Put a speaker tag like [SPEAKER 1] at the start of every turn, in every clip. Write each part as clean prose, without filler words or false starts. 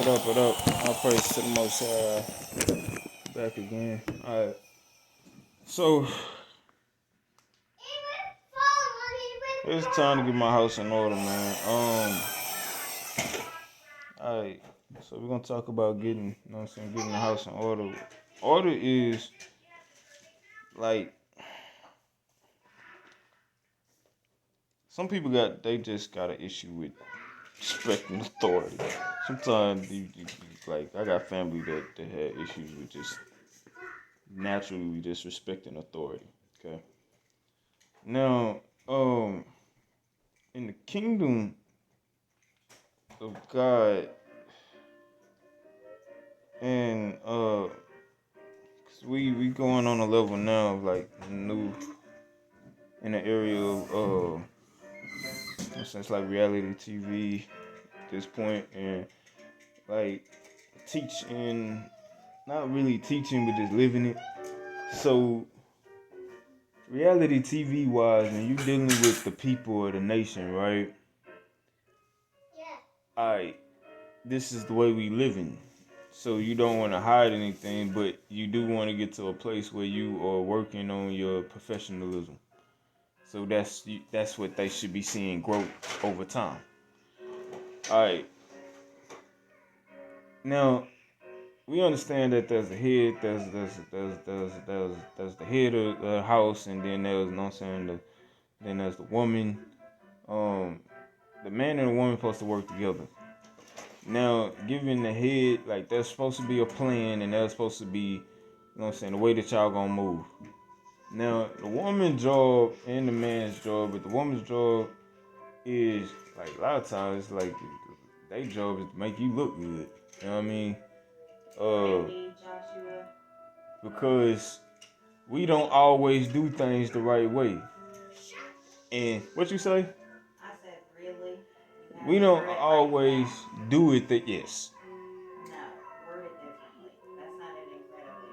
[SPEAKER 1] What up? I'll praise to the Most back again. Alright. So, it's time to get my house in order, man. Alright. So, we're going to talk about getting the house in order. Order is, like, some people they just got an issue with respecting authority. Sometimes, like, I got family that had issues with just naturally disrespecting authority. Okay. Now, in the kingdom of God, and 'cause we going on a level now of like new in the area of since like reality TV at this point, and like teaching, not really teaching but just living it. So reality TV wise, and you dealing with the people of the nation, right? Alright, this is the way we living. So you don't want to hide anything, but you do want to get to a place where you are working on your professionalism. So that's what they should be seeing growth over time. All right. Now we understand that there's the head, there's the head of the house, and then there's, you know what I'm saying, then there's the woman. The man and the woman supposed to work together. Now, given the head, like there's supposed to be a plan, and there's supposed to be, you know what I'm saying, the way that y'all gonna move. Now, the woman's job and the man's job, but the woman's job is like a lot of times, like their job is to make you look good. You know what I mean? Because we don't always do things the right way. And what you say?
[SPEAKER 2] I said, really?
[SPEAKER 1] We don't always do it that yes.
[SPEAKER 2] No, word it differently. That's not an incredibly.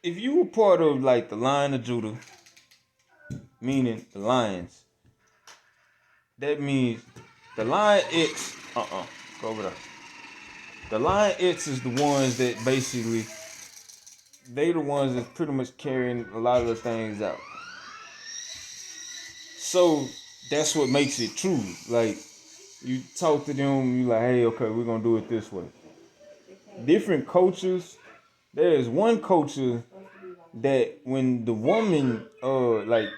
[SPEAKER 1] If you were part of like the line of Judah, meaning the lions, that means the lion X. Go over there. The lion X is the ones that basically they the ones that's pretty much carrying a lot of the things out. So that's what makes it true. Like you talk to them, you like, hey, okay, we're gonna do it this way. Different cultures. There is one culture that when the woman like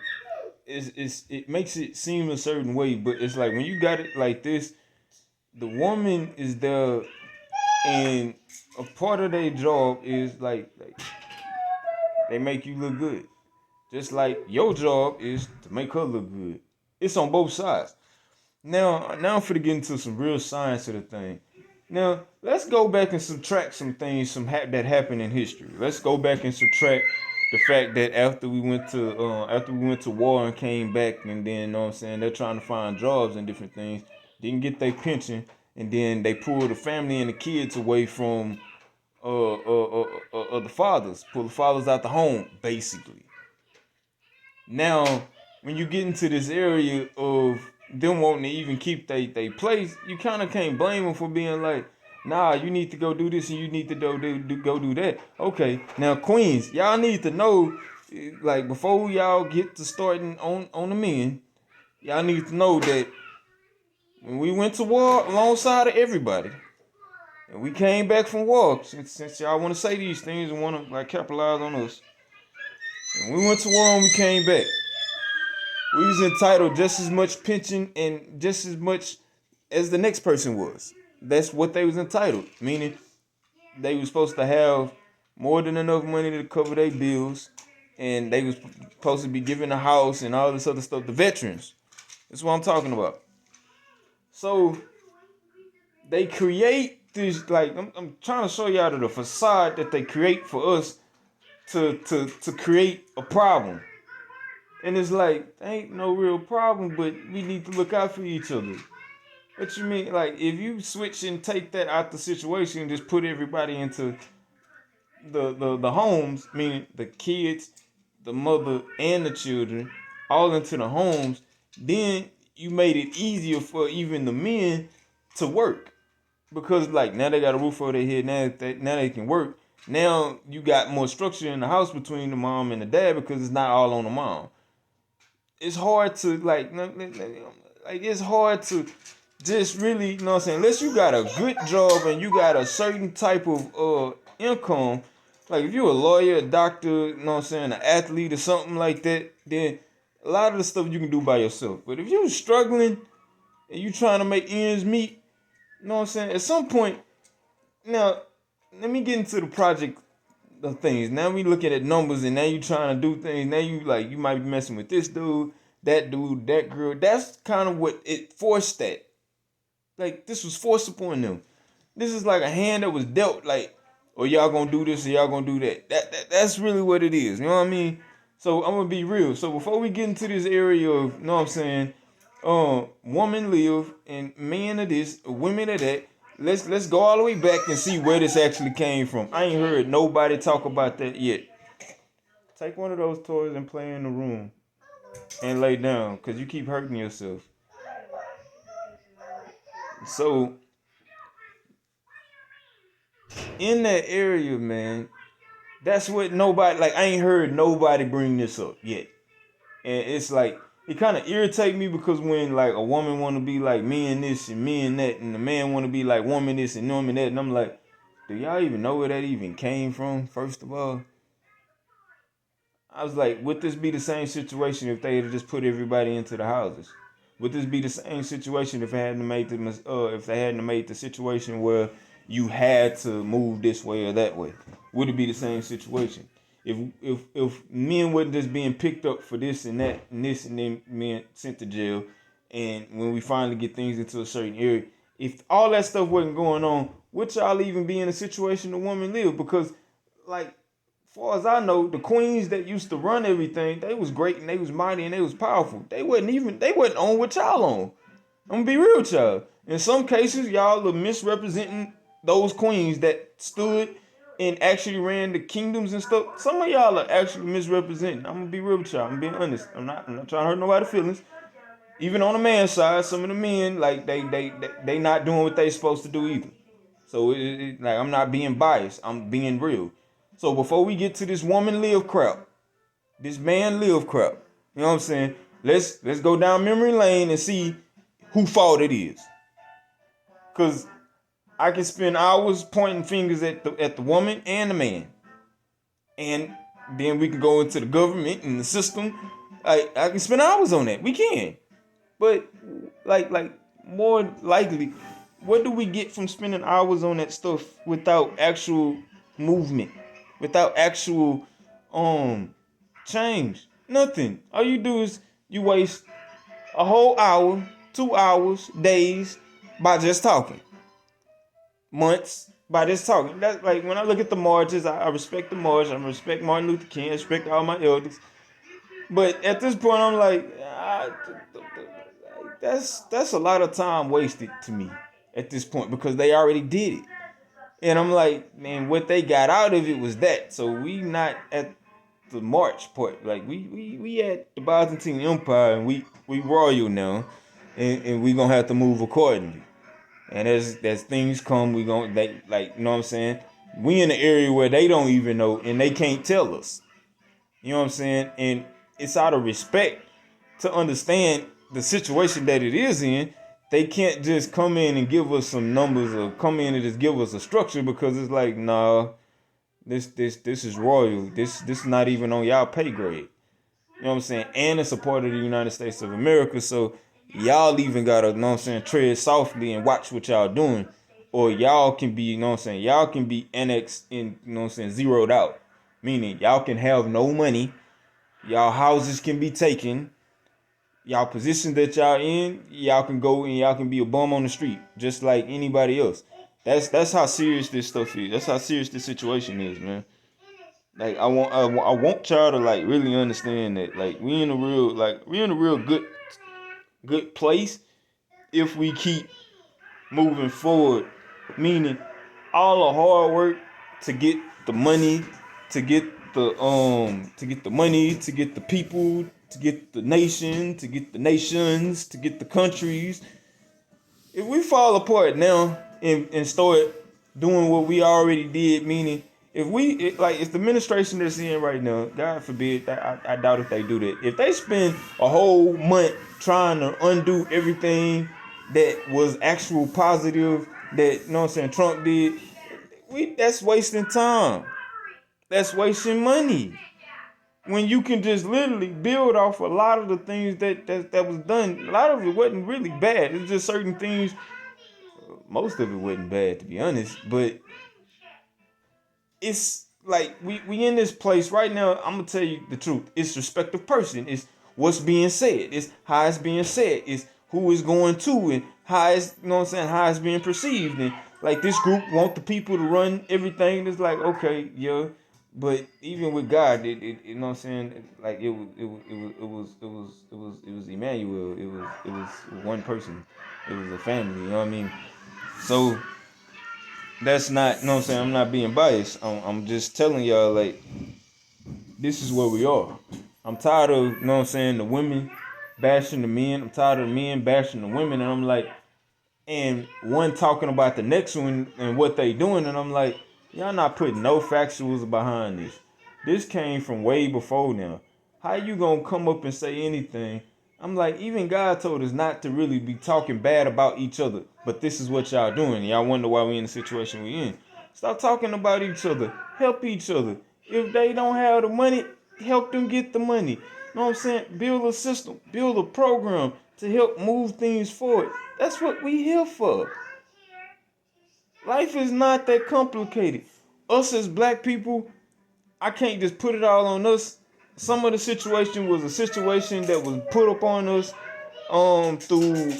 [SPEAKER 1] it makes it seem a certain way, but it's like when you got it like this, the woman is there, and a part of their job is like they make you look good. Just like your job is to make her look good. It's on both sides. Now I'm finna get into some real science of the thing. Now let's go back and subtract some things that happened in history. Let's go back and subtract the fact that after we went to war and came back, and then, you know what I'm saying, they're trying to find jobs and different things, didn't get their pension, and then they pulled the family and the kids away from the fathers, pull the fathers out the home, basically. Now, when you get into this area of them wanting to even keep they place, you kind of can't blame them for being like, nah, you need to go do this and you need to go do that. Okay, now queens, y'all need to know, like before y'all get to starting on the men, y'all need to know that when we went to war alongside of everybody, and we came back from war, since y'all want to say these things and want to like capitalize on us, and we went to war and we came back. We was entitled just as much pension and just as much as the next person was. That's what they was entitled. Meaning they was supposed to have more than enough money to cover their bills, and they was supposed to be given a house and all this other stuff. The veterans. That's what I'm talking about. So they create this, like I'm trying to show y'all the facade that they create for us to create a problem. And it's like, ain't no real problem, but we need to look out for each other. What you mean? Like, if you switch and take that out the situation and just put everybody into the homes, meaning the kids, the mother, and the children, all into the homes, then you made it easier for even the men to work. Because like now they got a roof over their head, now they can work. Now you got more structure in the house between the mom and the dad because it's not all on the mom. It's hard to like it's hard to just really, you know what I'm saying, unless you got a good job and you got a certain type of income, like if you're a lawyer, a doctor, you know what I'm saying, an athlete or something like that, then a lot of the stuff you can do by yourself. But if you're struggling and you trying to make ends meet, you know what I'm saying, at some point, now let me get into the project of things. Now we looking at numbers and now you trying to do things. Now you like you might be messing with this dude, that girl. That's kind of what it forced that. Like this was forced upon them. This is like a hand that was dealt. Like, or y'all gonna do this or y'all gonna do that. That's really what it is. You know what I mean? So I'm gonna be real. So before we get into this area of, you know what I'm saying, woman live and men of this, women of that. Let's go all the way back and see where this actually came from. I ain't heard nobody talk about that yet. Take one of those toys and play in the room and lay down, cause you keep hurting yourself. So in that area, man, that's what nobody, like I ain't heard nobody bring this up yet. And it's like it kind of irritate me because when like a woman want to be like me and this and me and that, and the man want to be like woman this and woman that, and I'm like, do y'all even know where that even came from? First of all, I was like, would this be the same situation if they had just put everybody into the houses? Would this be the same situation if they hadn't made the situation where you had to move this way or that way? Would it be the same situation? If men wasn't just being picked up for this and that and this and then men sent to jail, and when we finally get things into a certain area, if all that stuff wasn't going on, would y'all even be in a situation the woman live? Because like far as I know, the queens that used to run everything, they was great and they was mighty and they was powerful. They wasn't on what y'all on. I'm gonna be real with y'all. In some cases, y'all are misrepresenting those queens that stood and actually ran the kingdoms and stuff. Some of y'all are actually misrepresenting. I'm gonna be real with y'all. I'm being honest. I'm not trying to hurt nobody's feelings. Even on the man's side, some of the men like they not doing what they supposed to do either. So like I'm not being biased. I'm being real. So before we get to this woman live crap, this man live crap, you know what I'm saying? Let's go down memory lane and see who fault it is. Cause I can spend hours pointing fingers at the woman and the man, and then we can go into the government and the system. I can spend hours on that. We can, but like more likely, what do we get from spending hours on that stuff without actual movement, without actual change? Nothing. All you do is you waste a whole hour, 2 hours, days by just talking. Months by just talking. That's like when I look at the marches, I respect the march. I respect Martin Luther King. I respect all my elders. But at this point, I'm like, that's a lot of time wasted to me at this point because they already did it. And I'm like, man, what they got out of it was that. So we not at the march part. Like we at the Byzantine Empire and we royal now, and we gonna have to move accordingly. And as things come, we gonna they like you know what I'm saying. We in the area where they don't even know and they can't tell us. You know what I'm saying? And it's out of respect to understand the situation that it is in. They can't just come in and give us some numbers or come in and just give us a structure because it's like, nah, this is royal. This not even on y'all pay grade. You know what I'm saying? And it's a part of the United States of America. So y'all even gotta, you know what I'm saying, tread softly and watch what y'all doing. Or y'all can be, you know what I'm saying, y'all can be annexed and, you know what I'm saying, zeroed out. Meaning y'all can have no money. Y'all houses can be taken. Y'all position that y'all in, y'all can go and y'all can be a bum on the street, just like anybody else. That's how serious this stuff is. That's how serious this situation is, man. Like I want y'all to like really understand that like we in a real good place if we keep moving forward. Meaning all the hard work to get the money, to get the money, to get the people, to get the nation, to get the nations, to get the countries. If we fall apart now and start doing what we already did, meaning if the administration that's in right now, God forbid, I doubt if they do that. If they spend a whole month trying to undo everything that was actual positive that, you know what I'm saying, Trump did, that's wasting time. That's wasting money. When you can just literally build off a lot of the things that was done. A lot of it wasn't really bad. It's just certain things. Most of it wasn't bad, to be honest, but it's like we in this place right now. I'm gonna tell you the truth. It's respect of person. It's what's being said. It's how it's being said. It's who is going to and how it's, you know what I'm saying, how it's being perceived. And like this group want the people to run everything. It's like, okay, yeah, but even with God, you know what I'm saying, like it was Emmanuel. It was one person. It was a family. You know what I mean? So that's not, you know what I'm saying, I'm not being biased. I'm just telling y'all, like, this is where we are. I'm tired of, you know what I'm saying, the women bashing the men. I'm tired of the men bashing the women. And I'm like, and one talking about the next one and what they doing. And I'm like, y'all not putting no factuals behind this. This came from way before now. How you gonna come up and say anything? I'm like, even God told us not to really be talking bad about each other. But this is what y'all doing. Y'all wonder why we in the situation we in. Stop talking about each other. Help each other. If they don't have the money, help them get the money. You know what I'm saying? Build a system. Build a program to help move things forward. That's what we here for. Life is not that complicated. Us as black people, I can't just put it all on us. Some of the situation was a situation that was put upon us through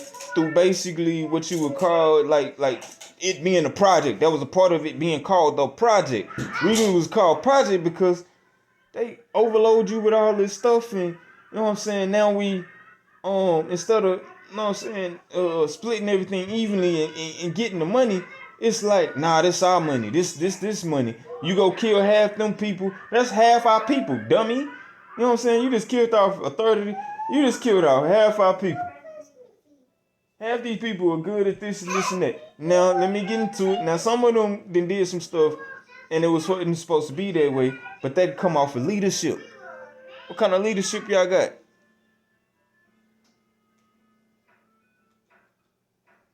[SPEAKER 1] basically what you would call like it being a project. That was a part of it being called the project. Reason it was called project because they overload you with all this stuff, and you know what I'm saying, now we instead of, you know what I'm saying, splitting everything evenly and getting the money, it's like, nah, this our money. This money. You go kill half them people. That's half our people, dummy. You know what I'm saying? You just killed off a third of the, you just killed off half our people. Half these people are good at this and this and that. Now, let me get into it. Now, some of them then did some stuff, and it was supposed to be that way, but they come off of leadership. What kind of leadership y'all got?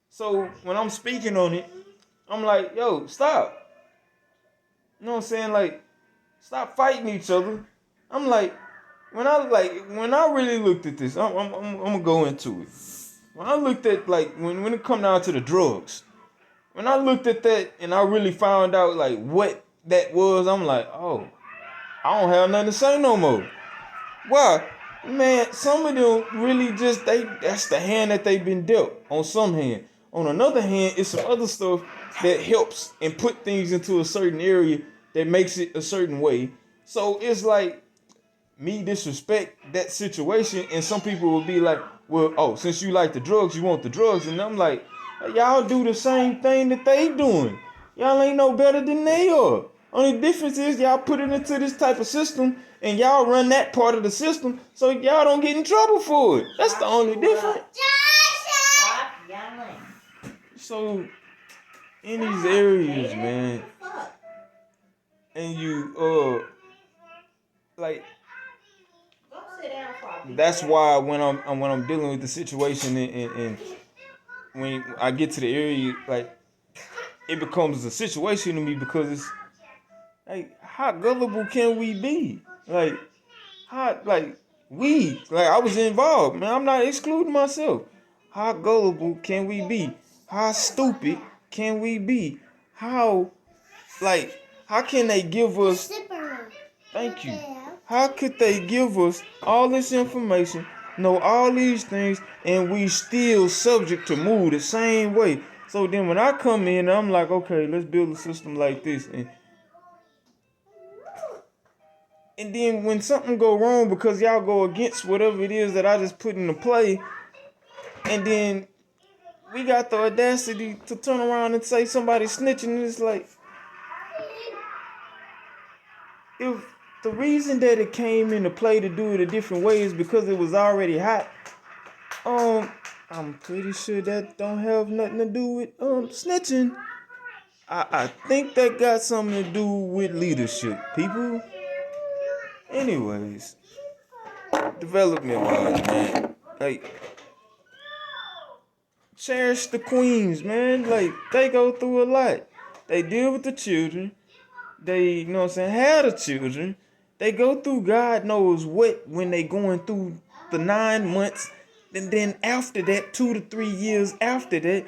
[SPEAKER 1] So, when I'm speaking on it, I'm like, yo, stop. You know what I'm saying? Like, stop fighting each other. I'm like, when I really looked at this, I'm gonna go into it. When I looked at, like, when it come down to the drugs, when I looked at that and I really found out like what that was, I'm like, oh, I don't have nothing to say no more. Why? Man, some of them really just that's the hand that they've been dealt on some hand. On another hand, it's some other stuff that helps and put things into a certain area that makes it a certain way. So it's like me disrespect that situation, and some people will be like, well, oh, since you like the drugs, you want the drugs. And I'm like, y'all do the same thing that they doing. Y'all ain't no better than they are. Only difference is y'all put it into this type of system and y'all run that part of the system so y'all don't get in trouble for it. That's the only difference.
[SPEAKER 2] Stop yelling.
[SPEAKER 1] So in these areas, man, and you like,
[SPEAKER 2] Go sit down for a
[SPEAKER 1] that's why when I'm dealing with the situation and when I get to the area, like, it becomes a situation to me because it's like, how gullible can we be? Like, how, like, I was involved, man. I'm not excluding myself. How gullible can we be? How stupid can we be? How, like, how can they give us, thank you. How could they give us all this information, know all these things, and we still subject to move the same way? So then when I come in, I'm like, okay, let's build a system like this. And then when something go wrong because y'all go against whatever it is that I just put into play, and then we got the audacity to turn around and say somebody snitching, and it's like, if the reason that it came into play to do it a different way is because it was already hot. I'm pretty sure that don't have nothing to do with snitching. I think that got something to do with leadership, people. Anyways, development wise, man. Like, cherish the queens, man. Like, they go through a lot. They deal with the children. They, you know what I'm saying, have the children. They go through God knows what when they going through the 9 months. And then after that, 2 to 3 years after that,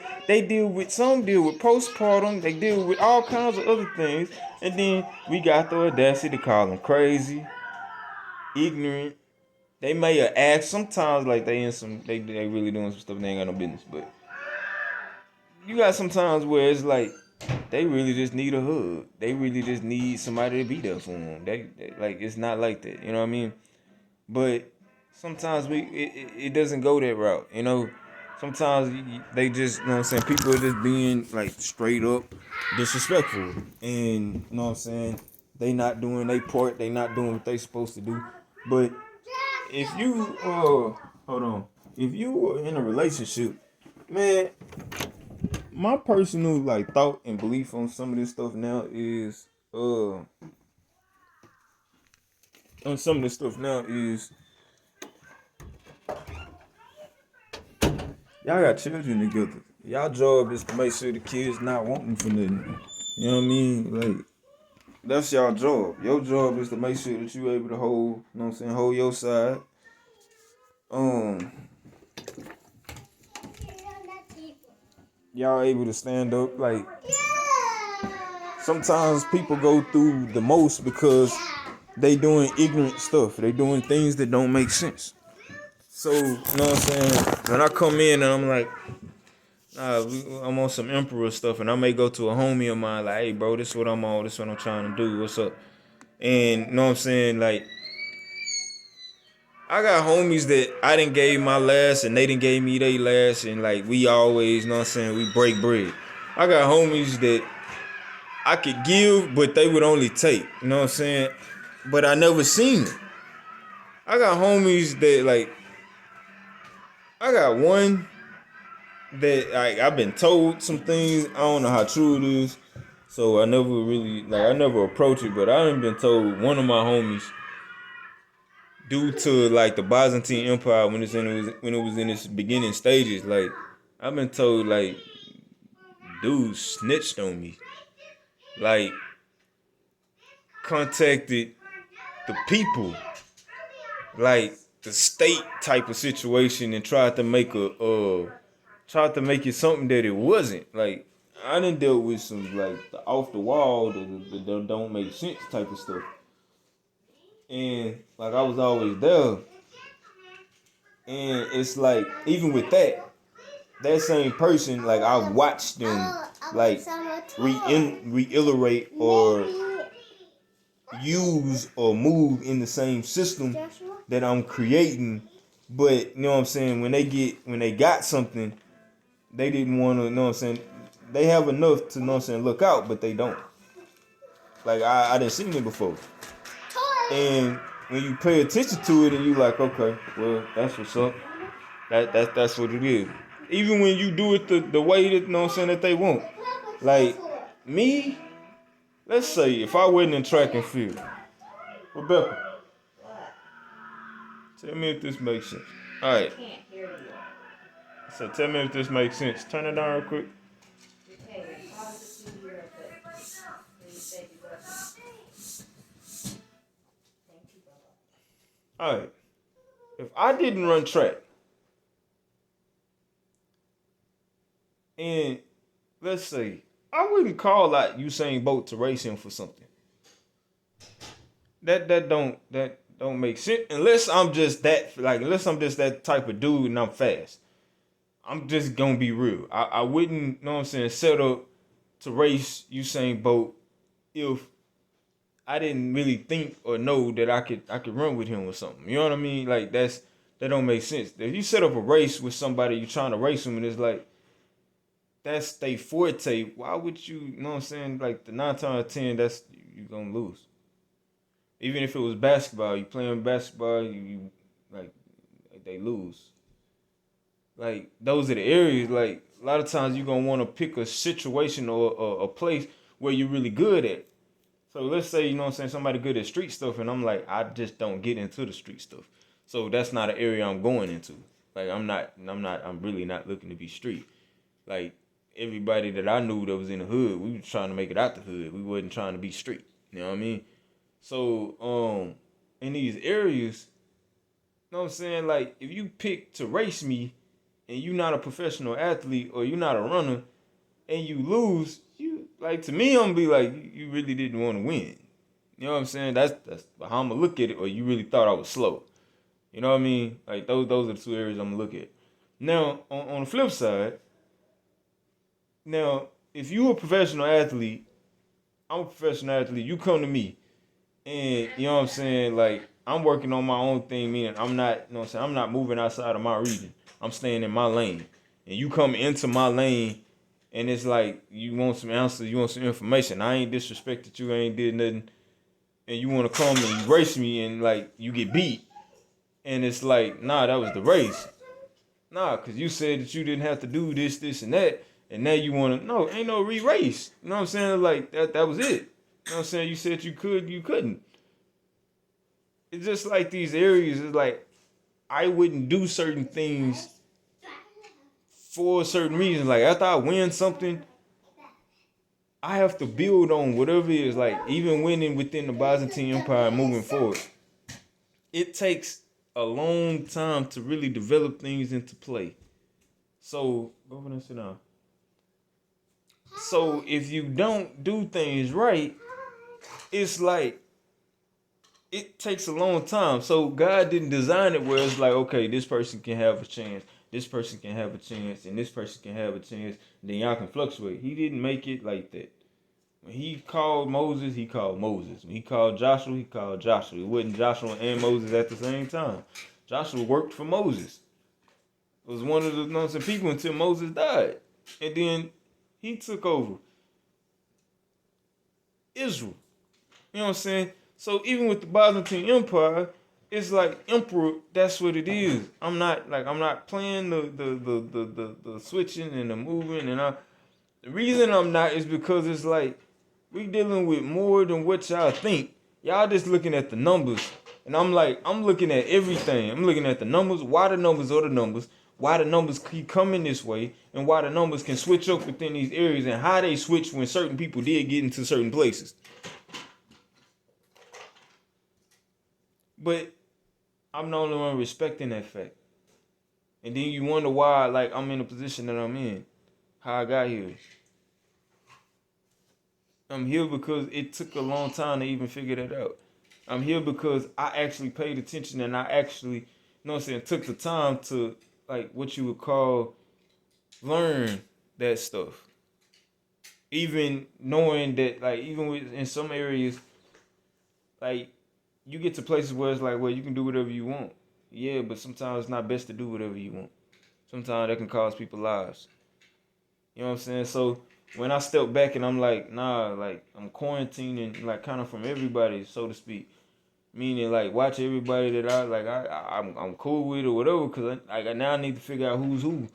[SPEAKER 1] some deal with postpartum. They deal with all kinds of other things. And then we got the audacity to call them crazy, ignorant. They may have asked sometimes like they really doing some stuff they ain't got no business. But you got sometimes where it's like they really just need a hug. They really just need somebody to be there for them. They like it's not like that, you know what I mean? But sometimes it doesn't go that route, you know. Sometimes they just, you know what I'm saying, people are just being like straight up disrespectful, and you know what I'm saying, they not doing their part, they not doing what they supposed to do. But if you hold on, if you are in a relationship, man, my personal like thought and belief on some of this stuff now is y'all got children together. Y'all job is to make sure the kids not wanting for nothing. You know what I mean? Like, that's y'all job. Your job is to make sure that you able to hold, you know what I'm saying, hold your side. Y'all able to stand up. Like, sometimes people go through the most because they doing ignorant stuff. They doing things that don't make sense. So, you know what I'm saying? When I come in and I'm like, I'm on some emperor stuff, and I may go to a homie of mine like, hey, bro, this is what I'm on. This is what I'm trying to do. What's up? And, you know what I'm saying? Like, I got homies that I didn't gave my last, and they didn't gave me their last, and, like, we always, you know what I'm saying, we break bread. I got homies that I could give, but they would only take. You know what I'm saying? But I never seen it. I got homies that, like, I got one that, like, I've been told some things. I don't know how true it is. So I never really, like, I never approach it. But I done been told one of my homies, due to, like, the Byzantine Empire when it was in its beginning stages, like, I've been told, like, dude snitched on me. Like, contacted the people, like the state type of situation, and tried to make it something that it wasn't. Like, I done dealt with some like the off the wall that don't make sense type of stuff, and like I was always there, and it's like even with that same person, like I watched them like reiterate or use or move in the same system that I'm creating. But you know what I'm saying, when they got something, they didn't want to, you know what I'm saying, they have enough to, you know what I'm saying, look out, but they don't. Like, I didn't seen it before. And when you pay attention to it and you like, okay, well, that's what's up. That's what it is. Even when you do it the way that, you know what I'm saying, that they want. Like, me, let's say if I wasn't in track and field, Rebecca, tell me if this makes sense. All right.
[SPEAKER 2] I can't hear you.
[SPEAKER 1] So tell me if this makes sense. Turn it down real quick.
[SPEAKER 2] Okay, pause the TV real quick. Please say you got it. Thank you, Bubba.
[SPEAKER 1] All right. If I didn't run track, and let's say I wouldn't call out Usain Bolt to race him for something. That don't make sense unless I'm just that type of dude and I'm fast. I'm just gonna be real. I wouldn't, you know what I'm saying, set up to race Usain Bolt if I didn't really think or know that I could run with him or something. You know what I mean? Like that don't make sense. If you set up a race with somebody you're trying to race them and it's like that's they forte, why would you know what I'm saying? Like the 9 times out of 10, that's you gonna lose. Even if it was basketball, you playing basketball, you like they lose. Like those are the areas. Like a lot of times you're gonna want to pick a situation or a place where you're really good at. So let's say, you know what I'm saying, somebody good at street stuff, and I'm like, I just don't get into the street stuff. So that's not an area I'm going into. Like I'm really not looking to be street. Like everybody that I knew that was in the hood, we was trying to make it out the hood. We wasn't trying to be street. You know what I mean? So in these areas, you know what I'm saying? Like if you pick to race me and you're not a professional athlete or you're not a runner and you lose, you like to me, I'm gonna be like, you really didn't want to win. You know what I'm saying? That's how I'm gonna look at it. Or you really thought I was slow. You know what I mean? Like those are the two areas I'm gonna look at. Now on the flip side, now if you a professional athlete, I'm a professional athlete. You come to me, and you know what I'm saying? Like I'm working on my own thing, meaning I'm not, you know what I'm saying? I'm not moving outside of my region. I'm staying in my lane. And you come into my lane and it's like you want some answers, you want some information. I ain't disrespected you, I ain't did nothing. And you wanna come and you race me and like you get beat. And it's like, nah, that was the race. Nah, cause you said that you didn't have to do this, this, and that. And now you wanna no, ain't no re-race. You know what I'm saying? Like that was it. You know what I'm saying? You said you could, you couldn't. It's just like these areas, it's like I wouldn't do certain things for a certain reason. Like after I win something, I have to build on whatever it is. Like even winning within the Byzantine Empire, moving forward, it takes a long time to really develop things into play. So go over there and sit down. So if you don't do things right, it's like it takes a long time. So God didn't design it where it's like, okay, this person can have a chance, this person can have a chance, and this person can have a chance, and then y'all can fluctuate. He didn't make it like that. When he called Moses, he called Moses. When he called Joshua, he called Joshua. It wasn't Joshua and Moses at the same time. Joshua worked for Moses. It was one of the nonsense people until Moses died. And then he took over Israel. You know what I'm saying? So even with the Byzantine Empire, it's like emperor, that's what it is. I'm not playing the switching and the moving the reason I'm not is because it's like we dealing with more than what y'all think. Y'all just looking at the numbers. And I'm like, I'm looking at everything. I'm looking at the numbers, why the numbers are the numbers, why the numbers keep coming this way, and why the numbers can switch up within these areas and how they switch when certain people did get into certain places. But I'm the only one respecting that fact. And then you wonder why, like, I'm in the position that I'm in, how I got here. I'm here because it took a long time to even figure that out. I'm here because I actually paid attention and I actually, you know what I'm saying, took the time to, like, what you would call learn that stuff. Even knowing that, like, even with, in some areas, like, you get to places where it's like, well, you can do whatever you want. Yeah, but sometimes it's not best to do whatever you want. Sometimes that can cost people lives. You know what I'm saying? So when I step back and I'm like, nah, like I'm quarantining, like kind of from everybody, so to speak. Meaning like watch everybody that I'm cool with or whatever. Cause now I need to figure out who's who.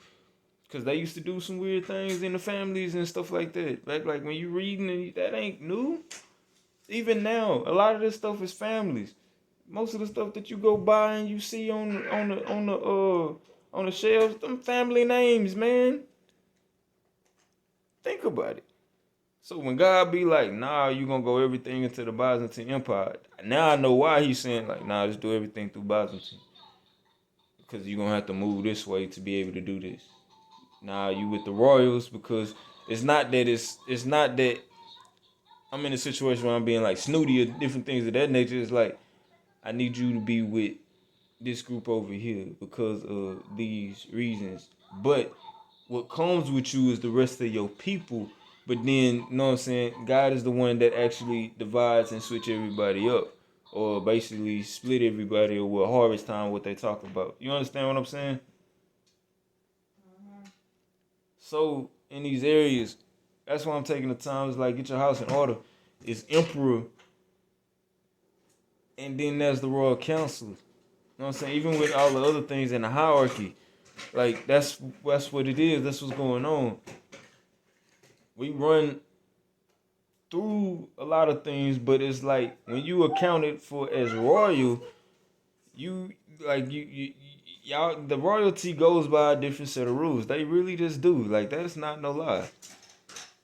[SPEAKER 1] Cause they used to do some weird things in the families and stuff like that. Like when you reading and that ain't new. Even now, a lot of this stuff is families. Most of the stuff that you go by and you see on the shelves, them family names, man. Think about it. So when God be like, nah, you gonna go everything into the Byzantine Empire. Now I know why he's saying like, nah, just do everything through Byzantine. Because you're gonna have to move this way to be able to do this. Nah, you with the royals because it's not that I'm in a situation where I'm being like snooty or different things of that nature. It's like I need you to be with this group over here because of these reasons. But what comes with you is the rest of your people. But then, you know what I'm saying? God is the one that actually divides and switch everybody up. Or basically split everybody or with harvest time, what they talk about. You understand what I'm saying? So, in these areas, that's why I'm taking the time. It's like, get your house in order. It's emperor And then there's the royal council. You know what I'm saying? Even with all the other things in the hierarchy, like that's what it is. That's what's going on. We run through a lot of things, but it's like when you accounted for as royal, you like you y'all the royalty goes by a different set of rules. They really just do. Like that's not no lie.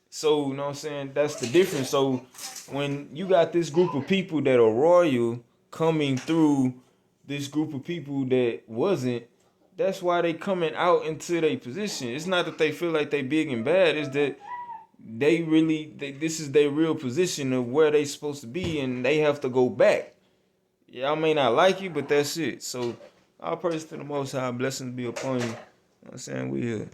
[SPEAKER 1] So, you know what I'm saying? That's the difference. So when you got this group of people that are royal coming through this group of people that wasn't, that's why they coming out into their position. It's not that they feel like they big and bad, it's that this is their real position of where they supposed to be and they have to go back. Y'all may not like you, but that's it. So all praise to the Most High, blessings be upon you. You know what I'm saying? We here.